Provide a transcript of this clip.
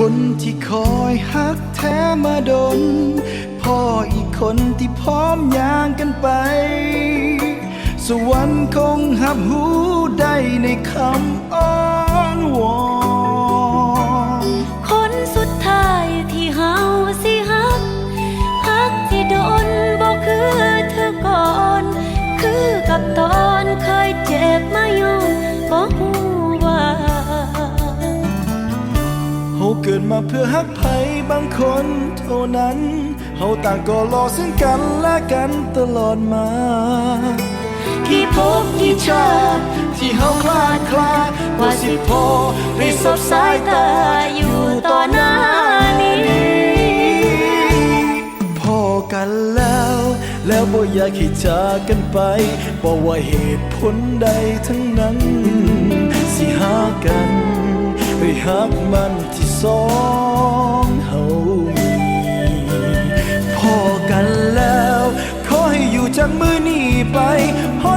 คนที่คอยฮักแท้มาดนพ่ออีกคนที่พร้อมย่างกันไปสวรรค์คงหับหูได้ในคำอ้อนวอนคนสุดท้ายที่เฮาสิฮักที่โดนบอกคือเธอก่อนคือกับตอนเคยเจ็บมาย้อนบ่ฮู้ว่าเฮาเกิดมาเพื่อฮักไผบางคนเท่านั้นเฮาต่างก็รอซึ่งกันและกันตลอดมากี่ภพกี่ชาติที่เฮาคลาดคลาว่าสิพอได้สบสายตาอยู่ต่อหน้านี้พอกันแล้วบ่อยากให้จากกันไปบ่ว่าเหตุผลใดทั้งนั้นสิหากันไปฮักมันที่สองเฮามีพอกันแล้วขอให้อยู่จากมือนี้ไปฮอด